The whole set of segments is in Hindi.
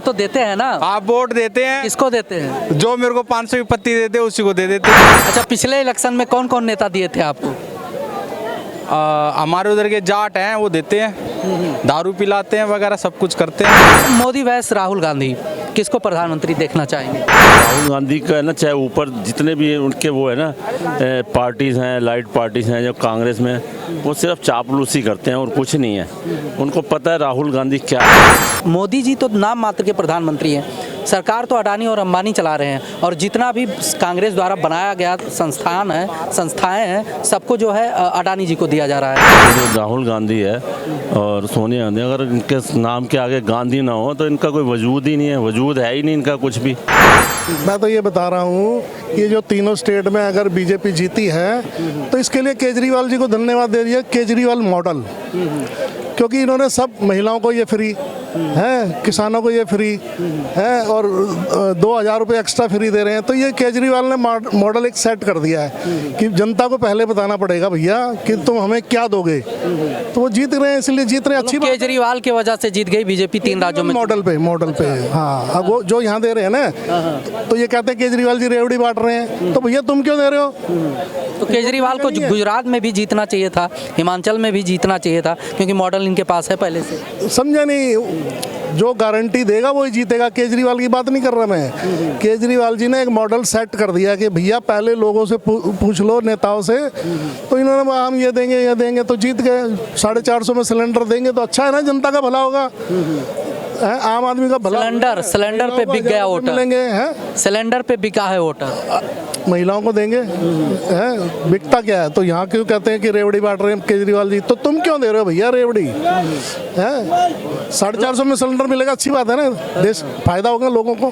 तो देते हैं ना? आप वोट देते हैं, किसको देते हैं? जो मेरे को 500 की पत्ती देते हैं उसी को दे देते हैं। अच्छा, पिछले इलेक्शन में कौन कौन नेता दिए थे आपको? हमारे उधर के जाट हैं वो देते हैं, दारू पिलाते हैं वगैरह सब कुछ करते हैं। मोदी वैस राहुल गांधी, किसको प्रधानमंत्री देखना चाहेंगे? राहुल गांधी का है ना, चाहे ऊपर जितने भी उनके वो है ना पार्टीज़ हैं, लाइट पार्टीज़ हैं जो कांग्रेस में, वो सिर्फ चापलूसी करते हैं और कुछ नहीं है। उनको पता है राहुल गांधी क्या है। मोदी जी तो नाम मात्र के प्रधानमंत्री हैं, सरकार तो अडानी और अंबानी चला रहे हैं, और जितना भी कांग्रेस द्वारा बनाया गया संस्थाएं हैं, सबको जो है अडानी जी को दिया जा रहा है। जो राहुल गांधी है और सोनिया गांधी, अगर इनके नाम के आगे गांधी ना हो तो इनका कोई वजूद ही नहीं है, वजूद है ही नहीं इनका कुछ भी। मैं तो ये बता रहा हूँ, ये जो तीनों स्टेट में अगर बीजेपी जीती है तो इसके लिए केजरीवाल जी को धन्यवाद दे दिया, केजरीवाल मॉडल, क्योंकि इन्होंने सब महिलाओं को ये फ्री है, किसानों को ये फ्री है, और 2000 रुपये एक्स्ट्रा फ्री दे रहे हैं। तो ये केजरीवाल ने मॉडल एक सेट कर दिया है कि जनता को पहले बताना पड़ेगा भैया कि तुम हमें क्या दोगे, तो वो जीत रहे हैं, इसलिए जीत रहे हैं। अच्छी बात, केजरीवाल की वजह से जीत गई बीजेपी 3 राज्यों में। मॉडल पे हाँ। अब वो जो यहाँ दे रहे हैं ना, तो ये कहते हैं केजरीवाल जी रेवड़ी बांट रहे हैं, तो भैया तुम क्यों दे रहे हो? तो केजरीवाल को गुजरात में भी जीतना चाहिए था, हिमाचल में भी जीतना चाहिए था, क्योंकि मॉडल इनके पास है पहले से। समझा नहीं, जो गारंटी देगा वही जीतेगा। केजरीवाल की बात नहीं कर रहा मैं। केजरीवाल जी ने एक मॉडल सेट कर दिया कि भैया पहले लोगों से पूछ लो, नेताओं से, तो इन्होंने हम ये देंगे तो जीत गए। 450 में सिलेंडर देंगे तो अच्छा है ना, जनता का भला होगा, आम आदमी का भला। सिलेंडर पे बिक गया वोटर, मिलेंगे हैं, सिलेंडर पे बिका है वोटर, महिलाओं को देंगे हैं, बिकता क्या है? तो यहाँ क्यों कहते हैं कि रेवड़ी बांट रहे हैं केजरीवाल जी, तो तुम क्यों दे रहे हो भैया रेवड़ी? है 450 में सिलेंडर मिलेगा, अच्छी बात है ना, देश फायदा होगा लोगों को।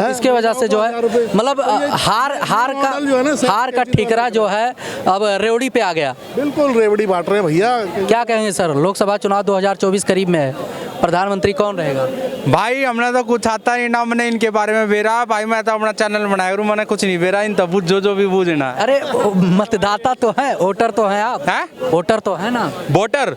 इसके वजह से जो है मतलब हार का ठिकरा जो है अब रेवड़ी पे आ गया। बिल्कुल रेवड़ी बांट रहे हैं भैया। क्या कहेंगे सर, लोकसभा चुनाव 2024 करीब में है, प्रधानमंत्री कौन रहेगा? भाई हमने तो कुछ आता ही ना, मैंने इनके बारे में बेरा भाई, मैं तो अपना चैनल बनाया हूँ, मैंने कुछ नहीं बेरा इन तब जो भी बूझना। अरे मतदाता तो है, वोटर तो है आप, वोटर तो है ना, वोटर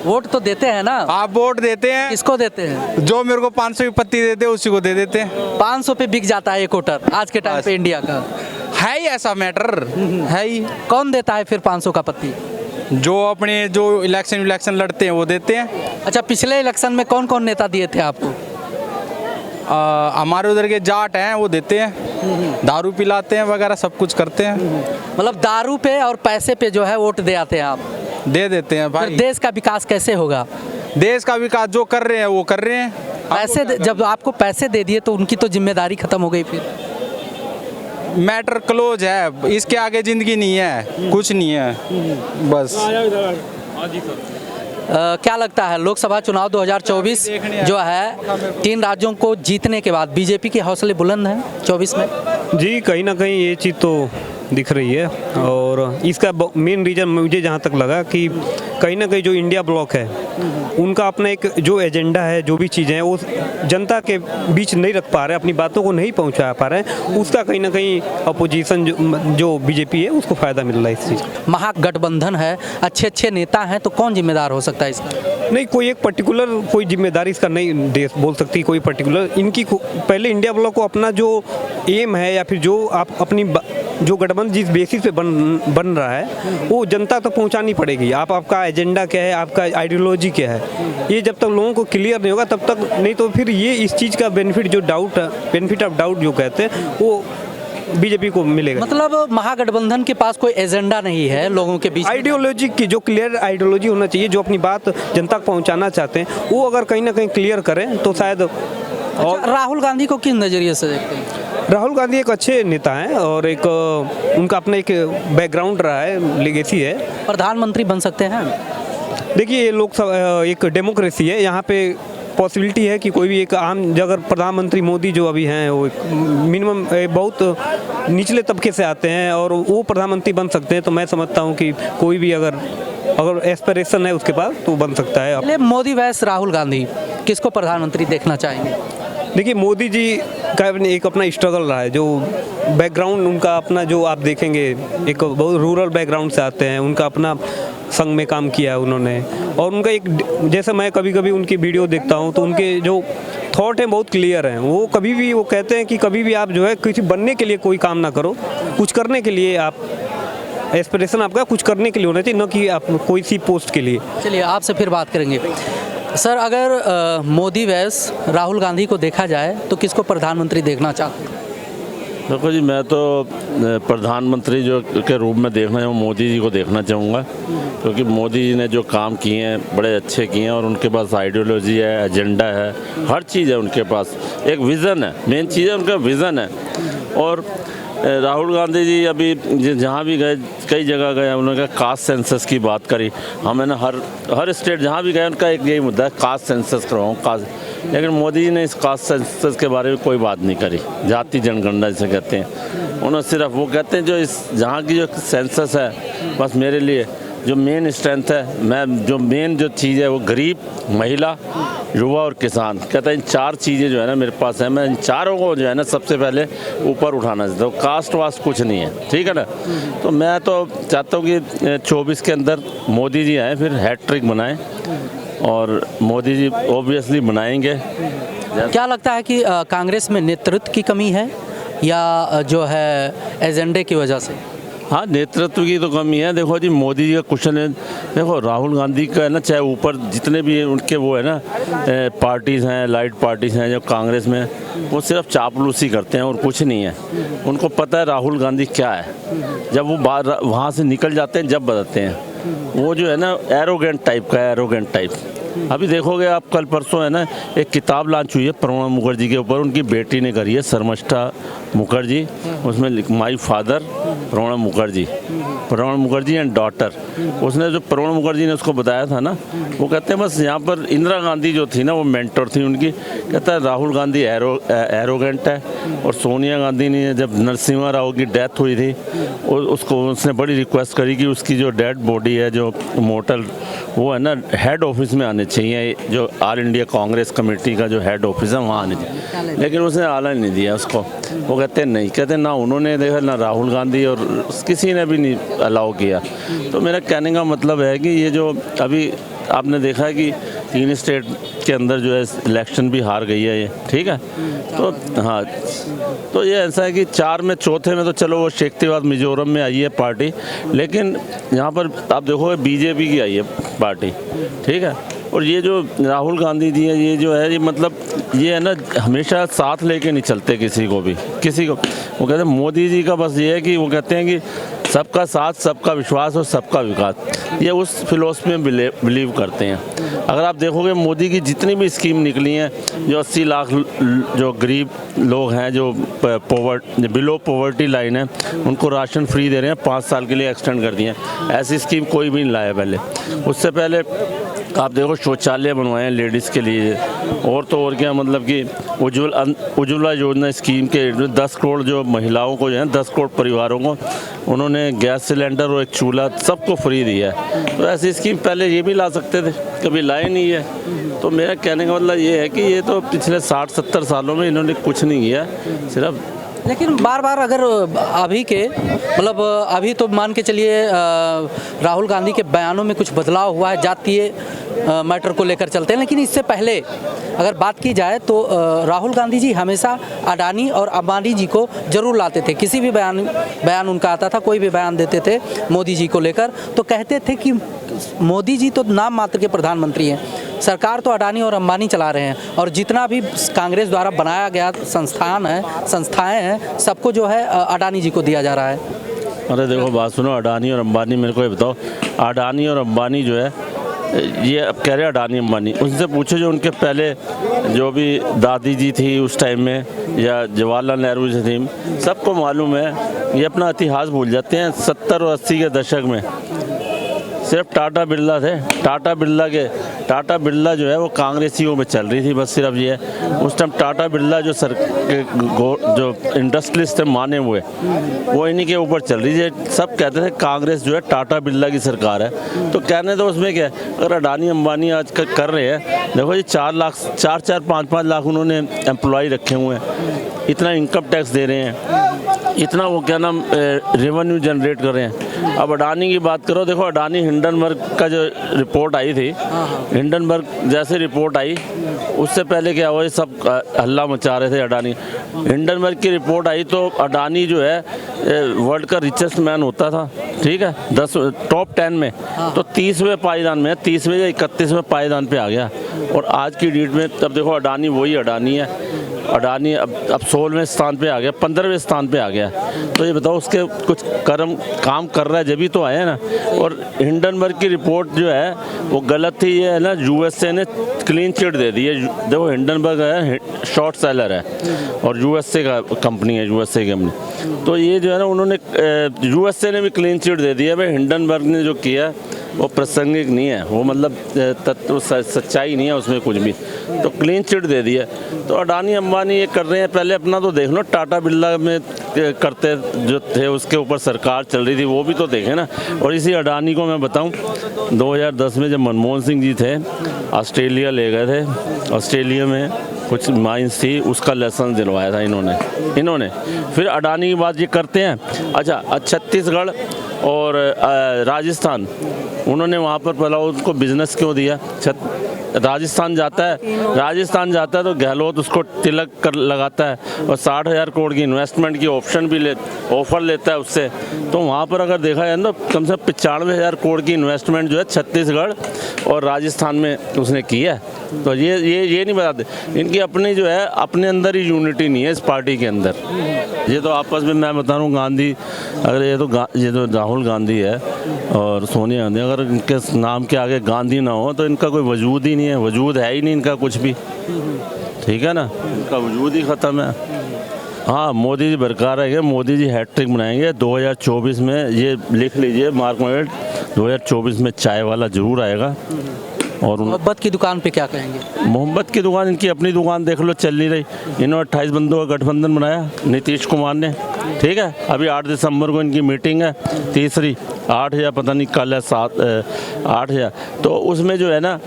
वोट तो देते हैं ना? आप वोट देते हैं, किसको देते हैं? जो मेरे को 500 की पत्ती देते हैं उसी को दे देते हैं। 500 पे बिक जाता है एक वोटर आज के टाइम पे इंडिया का, है ही ऐसा मैटर है ही। कौन देता है फिर 500 का पत्ती? जो अपने जो इलेक्शन लड़ते हैं वो देते हैं। अच्छा, पिछले इलेक्शन में कौन कौन नेता दिए थे आपको? हमारे उधर के जाट हैं वो देते हैं, दारू पिलाते हैं वगैरह सब कुछ करते हैं। मतलब दारू पे और पैसे पे जो है वोट दे आते हैं आप? दे देते हैं भाई। देश का विकास कैसे होगा? देश का विकास जो कर रहे हैं वो कर रहे हैं। पैसे जब आपको पैसे दे दिए तो उनकी तो जिम्मेदारी खत्म हो गई, फिर मैटर क्लोज है, इसके आगे जिंदगी नहीं है, कुछ नहीं है बस। क्या लगता है लोकसभा चुनाव 2024 जो है 3 राज्यों को जीतने के बाद बीजेपी के हौसले बुलंद हैं 24 में? जी, कहीं ना कहीं ये चीज़ तो दिख रही है, और इसका मेन रीज़न मुझे जहाँ तक लगा कि कहीं ना कहीं जो इंडिया ब्लॉक है उनका अपना एक जो एजेंडा है, जो भी चीज़ें हैं वो जनता के बीच नहीं रख पा रहे, अपनी बातों को नहीं पहुंचा पा रहे हैं, उसका कहीं ना कहीं अपोजिशन जो बीजेपी है उसको फ़ायदा मिल रहा है इस चीज़। महागठबंधन है, अच्छे नेता हैं, तो कौन जिम्मेदार हो सकता है इसका? नहीं, कोई एक पर्टिकुलर कोई जिम्मेदारी इसका नहीं देश बोल सकती, कोई पर्टिकुलर इनकी पहले इंडिया ब्लॉक को अपना जो एम है या फिर जो आप अपनी जो गठबंधन जिस बेसिस पे बन रहा है वो जनता तक पहुंचानी पड़ेगी। आपका एजेंडा क्या है, आपका आइडियोलॉजी क्या है, ये जब तक लोगों को क्लियर नहीं होगा तब तक नहीं, तो फिर ये इस चीज़ का बेनिफिट ऑफ डाउट जो कहते हैं वो बीजेपी को मिलेगा। मतलब महागठबंधन के पास कोई एजेंडा नहीं है लोगों के बीच, आइडियोलॉजी की जो क्लियर आइडियोलॉजी होना चाहिए, जो अपनी बात जनता को पहुंचाना चाहते हैं वो अगर कहीं ना कहीं क्लियर करें तो शायद। और राहुल गांधी को किस नज़रिए से देखते हैं? राहुल गांधी एक अच्छे नेता हैं और एक उनका अपना एक बैकग्राउंड रहा है, लेगेसी है। प्रधानमंत्री बन सकते हैं? देखिए, ये लोकसभा एक डेमोक्रेसी है, यहाँ पे पॉसिबिलिटी है कि कोई भी एक आम, अगर प्रधानमंत्री मोदी जो अभी हैं वो मिनिमम बहुत निचले तबके से आते हैं और वो प्रधानमंत्री बन सकते हैं, तो मैं समझता हूँ कि कोई भी अगर एस्पिरेशन है उसके पास तो बन सकता है। मोदी वैस राहुल गांधी, किसको प्रधानमंत्री देखना चाहेंगे? देखिए, मोदी जी का एक अपना स्ट्रगल रहा है, जो बैकग्राउंड उनका अपना, जो आप देखेंगे एक बहुत रूरल बैकग्राउंड से आते हैं, उनका अपना संघ में काम किया है उन्होंने, और उनका एक, जैसे मैं कभी कभी उनकी वीडियो देखता हूँ तो उनके जो थॉट है बहुत क्लियर है। वो कभी भी वो कहते हैं कि कभी भी आप जो है किसी बनने के लिए कोई काम ना करो, कुछ करने के लिए आप एस्पिरेशन आपका कुछ करने के लिए होना चाहिए, न कि आप कोई सी पोस्ट के लिए। चलिए आपसे फिर बात करेंगे। सर अगर मोदी वैस राहुल गांधी को देखा जाए तो किसको प्रधानमंत्री देखना चाहते हैं? देखो जी, मैं तो प्रधानमंत्री जो के रूप में देखना चाहूँ मोदी जी को देखना चाहूँगा, क्योंकि मोदी जी ने जो काम किए हैं बड़े अच्छे किए हैं और उनके पास आइडियोलॉजी है, एजेंडा है, हर चीज़ है उनके पास, एक विज़न है, मेन चीज़ है उनका विज़न है। और राहुल गांधी जी अभी जहाँ भी गए, कई जगह गए, उन्होंने कास्ट सेंसस की बात करी। हमें ना हर स्टेट जहाँ भी गए उनका एक यही मुद्दा है, कास्ट सेंसस करवाऊँ कास्ट। लेकिन मोदी जी ने इस कास्ट सेंसस के बारे में कोई बात नहीं करी, जाति जनगणना जिसे कहते हैं। उन्होंने सिर्फ वो कहते हैं जो इस जहाँ की जो सेंसस है, बस मेरे लिए जो मेन स्ट्रेंथ है, मैं जो मेन जो चीज़ है वो गरीब, महिला, युवा और किसान, कहता है इन चार चीज़ें जो है ना मेरे पास है, मैं इन चारों को जो है ना सबसे पहले ऊपर उठाना चाहता हूँ। कास्ट वास्ट कुछ नहीं है, ठीक है ना। तो मैं तो चाहता हूँ कि 24 के अंदर मोदी जी आए, फिर हैट्रिक बनाएं, और मोदी जी ऑब्वियसली बनाएंगे। क्या लगता है कि कांग्रेस में नेतृत्व की कमी है या जो है एजेंडे की वजह से? हाँ, नेतृत्व की तो कमी है। देखो जी, मोदी जी का क्वेश्चन है, देखो राहुल गांधी का है ना, चाहे ऊपर जितने भी उनके वो है ना पार्टीज़ हैं, लाइट पार्टीज़ हैं जो कांग्रेस में, वो सिर्फ चापलूसी करते हैं और कुछ नहीं है। उनको पता है राहुल गांधी क्या है, जब वो बाहर वहाँ से निकल जाते हैं जब बताते हैं। वो जो है ना एरोगेंट टाइप का है, एरोगेंट टाइप। अभी देखोगे आप, कल परसों है ना एक किताब लॉन्च हुई है प्रणब मुखर्जी के ऊपर, उनकी बेटी ने करी है, शर्मिष्ठा मुखर्जी। उसमें my father Pranab Mukherjee and daughter. उसने जो प्रणब मुखर्जी ने उसको बताया था ना, वो कहते हैं बस यहाँ पर इंदिरा गांधी जो थी ना वो मेंटर थी उनकी। कहता है राहुल गांधी एरोगेंट है, और सोनिया गांधी ने जब नरसिम्हा राव की डेथ हुई थी उसको उसने बड़ी रिक्वेस्ट करी कि उसकी जो डेड बॉडी है, जो मोटल, वो है ना हेड ऑफिस में आने चाहिए, जो ऑल इंडिया कांग्रेस कमेटी का जो हेड ऑफिस है वहाँ आने चाहिए। लेकिन उसने आला नहीं दिया उसको। वो कहते हैं नहीं, कहते ना उन्होंने देखा, ना राहुल गांधी और किसी ने भी नहीं अलाउ किया। तो मेरा कहने का मतलब है कि ये जो अभी आपने देखा है कि 3 स्टेट के अंदर जो है इलेक्शन भी हार गई है ये, ठीक है। तो हाँ, तो ये ऐसा है कि 4 में चौथे में तो चलो वो शेखतीबाद मिजोरम में आई है पार्टी, लेकिन यहाँ पर आप देखोगे बीजेपी की आई है पार्टी, ठीक है। और ये जो राहुल गांधी जी है, ये जो है, ये मतलब ये है ना हमेशा साथ लेके नहीं चलते किसी को भी, किसी को। वो कहते हैं मोदी जी का बस ये है कि वो कहते हैं कि सबका साथ, सबका विश्वास और सबका विकास, ये उस फिलोसफी में बिलीव करते हैं। अगर आप देखोगे मोदी की जितनी भी स्कीम निकली हैं, जो 80 लाख जो गरीब लोग हैं, जो बिलो पॉवर्टी लाइन है, उनको राशन फ्री दे रहे हैं, 5 साल के लिए एक्सटेंड कर दिए हैं। ऐसी स्कीम कोई भी नहीं लाया पहले। उससे पहले आप देखो शौचालय बनवाए हैं लेडीज़ के लिए, और तो और क्या, मतलब कि उज्ज्वला योजना स्कीम के 10 करोड़ जो महिलाओं को जो है, 10 करोड़ परिवारों को उन्होंने गैस सिलेंडर और एक चूल्हा सबको फ्री दिया है। तो ऐसी स्कीम पहले ये भी ला सकते थे, कभी लाए नहीं है। तो मेरा कहने का मतलब ये है कि ये तो पिछले 60-70 सालों में इन्होंने कुछ नहीं किया, सिर्फ। लेकिन बार बार अगर अभी के मतलब अभी तो मान के चलिए राहुल गांधी के बयानों में कुछ बदलाव हुआ है, जातीय मैटर को लेकर चलते हैं, लेकिन इससे पहले अगर बात की जाए तो राहुल गांधी जी हमेशा अडानी और अंबानी जी को जरूर लाते थे। किसी भी बयान उनका आता था, कोई भी बयान देते थे मोदी जी को लेकर, तो कहते थे कि मोदी जी तो नाम मात्र के प्रधानमंत्री हैं, सरकार तो अडानी और अंबानी चला रहे हैं, और जितना भी कांग्रेस द्वारा बनाया गया संस्थाएं हैं, सबको जो है अडानी जी को दिया जा रहा है। अरे देखो बात सुनो, अडानी और अंबानी, मेरे को ये बताओ, अडानी और अंबानी जो है, ये अब कह रहे हैं अडानी अंबानी, उनसे पूछो जो उनके पहले जो भी दादी जी थी उस टाइम में, या जवाहरलाल नेहरू जी थी, सबको मालूम है। ये अपना इतिहास भूल जाते हैं। 70 और 80 के दशक में सिर्फ टाटा बिरला थे। टाटा बिरला जो है वो कांग्रेसियों में चल रही थी, बस सिर्फ ये है। उस टाइम टाटा बिरला जो जो इंडस्ट्रियलिस्ट थे माने हुए, वो इन्हीं के ऊपर चल रही थी। सब कहते थे कांग्रेस जो है टाटा बिरला की सरकार है। तो कहने तो उसमें क्या है, अगर अडानी अंबानी आज कर रहे हैं, देखो जी 4-5 लाख उन्होंने एम्प्लॉय रखे हुए हैं, इतना इनकम टैक्स दे रहे हैं, इतना वो क्या नाम रेवेन्यू जनरेट कर रहे हैं। अब अडानी की बात करो, देखो अडानी हिंडनबर्ग का जो रिपोर्ट आई थी, हिंडनबर्ग जैसे रिपोर्ट आई उससे पहले क्या हुआ, ये सब हल्ला मचा रहे थे अडानी। हिंडनबर्ग की रिपोर्ट आई तो अडानी जो है वर्ल्ड का रिचेस्ट मैन होता था, ठीक है, 10 टॉप 10 में, तो 30वें पायदान में, 30वें या 31वें पायदान पे आ गया। और आज की डेट में तब देखो अडानी वही अडानी है, अडानी अब 16वें स्थान पे आ गया, 15वें स्थान पे आ गया। तो ये बताओ उसके कुछ काम कर रहा है जब ही तो आया ना। और हिंडनबर्ग की रिपोर्ट जो है वो गलत थी, ये है ना, यूएसए ने क्लीन चिट दे दी है। देखो हिंडनबर्ग है शॉर्ट सेलर है और यूएसए का कंपनी है, यूएसए की कंपनी। तो ये जो है ना उन्होंने यूएसए ने भी क्लीन चिट दे दी है। भाई हिंडनबर्ग ने जो किया वो प्रासंगिक नहीं है, वो मतलब तत्व सच्चाई नहीं है उसमें कुछ भी, तो क्लीन चिट दे दिया। तो अडानी अंबानी ये कर रहे हैं, पहले अपना तो देख लो, टाटा बिरला में करते जो थे उसके ऊपर सरकार चल रही थी वो भी तो देखें ना। और इसी अडानी को मैं बताऊं 2010 में जब मनमोहन सिंह जी थे ऑस्ट्रेलिया ले गए थे, ऑस्ट्रेलिया में कुछ माइंस थी, उसका लाइसेंस दिलवाया था इन्होंने। फिर अडानी की बात ये करते हैं। अच्छा, छत्तीसगढ़ और राजस्थान, उन्होंने वहाँ पर पहला उनको बिजनेस क्यों दिया? राजस्थान जाता है तो गहलोत उसको तिलक कर लगाता है और 60,000 करोड़ की इन्वेस्टमेंट की ऑफर लेता है उससे। तो वहाँ पर अगर देखा जाए तो कम से कम 95,000 करोड़ की इन्वेस्टमेंट जो है छत्तीसगढ़ और राजस्थान में उसने की है। तो ये नहीं बताते, इनकी अपनी जो है अपने अंदर ही यूनिटी नहीं है इस पार्टी के अंदर। ये तो आपस में मैं बता रहा हूँ, गांधी अगर ये तो राहुल गांधी है और सोनिया गांधी, अगर इनके नाम के आगे गांधी ना हो तो इनका कोई वजूद ही नहीं है, वजूद है ही नहीं इनका कुछ भी, ठीक है ना, इनका वजूद ही ख़त्म है। हाँ, मोदी जी बरकरार रहेंगे, मोदी जी हैट्रिक बनाएंगे 2024 में, ये लिख लीजिए, मार्क माइंड, 2024 में चाय वाला जरूर आएगा। और मोहब्बत की दुकान पे क्या कहेंगे? मोहब्बत की दुकान, इनकी अपनी दुकान देख लो चल नहीं रही। इन्होंने 28 बंदों का गठबंधन बनाया नीतीश कुमार ने, ठीक है। अभी 8 दिसंबर को इनकी मीटिंग है, तीसरी, 8 या पता नहीं कल है 8 या, तो उसमें जो है ना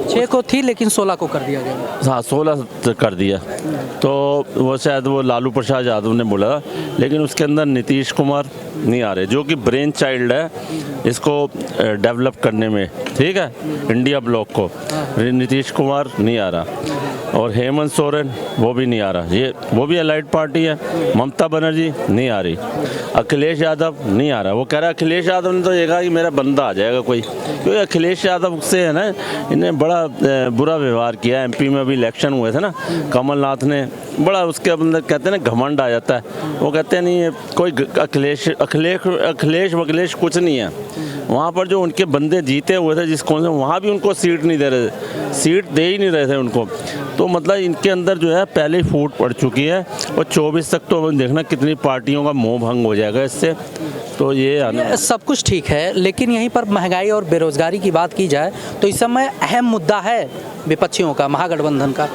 6 को थी लेकिन 16 को कर दिया गया। हाँ, 16 कर दिया। तो वो शायद वो लालू प्रसाद यादव ने बोला, लेकिन उसके अंदर नीतीश कुमार नहीं आ रहे, जो कि ब्रेन चाइल्ड है इसको डेवलप करने में, ठीक है, इंडिया ब्लॉक को। नीतीश कुमार नहीं आ रहा और हेमंत सोरेन वो भी नहीं आ रहा, ये वो भी अलाइड पार्टी है। ममता बनर्जी नहीं आ रही, अखिलेश यादव नहीं आ रहा। वो कह रहा है अखिलेश यादव ने तो ये कहा कि मेरा बंदा आ जाएगा कोई, क्योंकि अखिलेश यादव से है ना इन्हें बड़ा बुरा व्यवहार किया। एमपी में अभी इलेक्शन हुए थे ना, कमलनाथ ने बड़ा उसके अंदर कहते हैं ना घमंड आ जाता है। वो कहते हैं नहीं ये कोई अखिलेश कुछ नहीं है। वहाँ पर जो उनके बंदे जीते हुए थे जिसको, वहाँ भी उनको सीट नहीं दे रहे थे, सीट दे ही नहीं रहे थे उनको। तो मतलब इनके अंदर जो है पहले ही फूट पड़ चुकी है और 24 तक तो देखना कितनी पार्टियों का मोह भंग हो जाएगा इससे। तो ये सब कुछ ठीक है, लेकिन यहीं पर महंगाई और बेरोजगारी की बात की जाए तो इस समय अहम मुद्दा है विपक्षियों का, महागठबंधन का।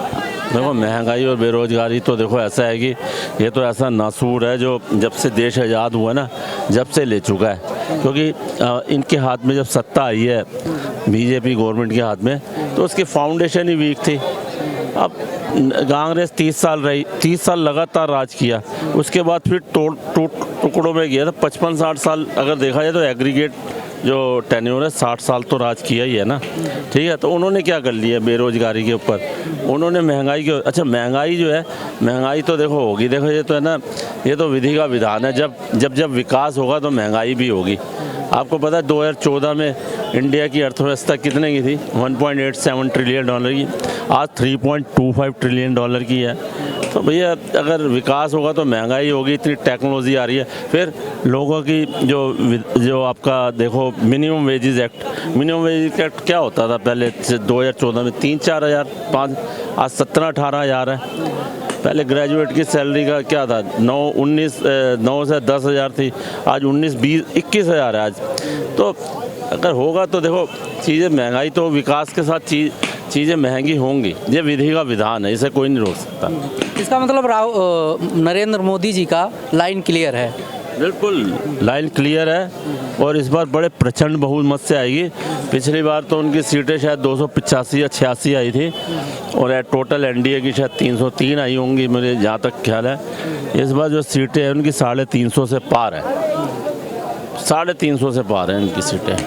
देखो महंगाई और बेरोजगारी तो देखो ऐसा है कि ये तो ऐसा नासूर है जो जब से देश आज़ाद हुआ ना जब से ले चुका है। क्योंकि इनके हाथ में जब सत्ता आई है बीजेपी गवर्नमेंट के हाथ में, तो उसकी फाउंडेशन ही वीक थी। अब कांग्रेस 30 साल रही, 30 साल लगातार राज किया, उसके बाद फिर टुकड़ों में गया था। 55-60 साल अगर देखा जाए तो एग्रीगेट जो टेन्योर है 60 साल तो राज किया ही है ना, ठीक है। तो उन्होंने क्या कर लिया बेरोजगारी के ऊपर, उन्होंने महंगाई के, अच्छा महंगाई जो है, महंगाई तो देखो होगी, देखो ये तो है ना, ये तो विधि का विधान है, जब विकास होगा तो महंगाई भी होगी। आपको पता है 2014 में इंडिया की अर्थव्यवस्था कितने की थी? 1.87 ट्रिलियन डॉलर की, आज 3.25 ट्रिलियन डॉलर की है। तो भैया अगर विकास होगा तो महंगाई होगी, इतनी टेक्नोलॉजी आ रही है। फिर लोगों की जो आपका देखो मिनिमम वेजेस एक्ट क्या होता था पहले 2014 में 3-4 हज़ार, 5, आज 17-18 हज़ार है। पहले ग्रेजुएट की सैलरी का क्या था 9 से 10 हज़ार थी, आज 19, 20, 21 हज़ार है आज। तो अगर होगा तो देखो चीज़ें, महंगाई तो विकास के साथ चीज़ें महंगी होंगी, ये विधि का विधान है, इसे कोई नहीं रोक सकता। इसका मतलब नरेंद्र मोदी जी का लाइन क्लियर है। बिल्कुल लाइन क्लियर है और इस बार बड़े प्रचंड बहुमत से आएगी। पिछली बार तो उनकी सीटें शायद 285 या 86 आई थी और टोटल एनडीए की शायद 303 आई होंगी, मेरे जहाँ तक ख्याल है। इस बार जो सीटें हैं उनकी 350 से पार है, 350 से पार हैं इनकी सीटें।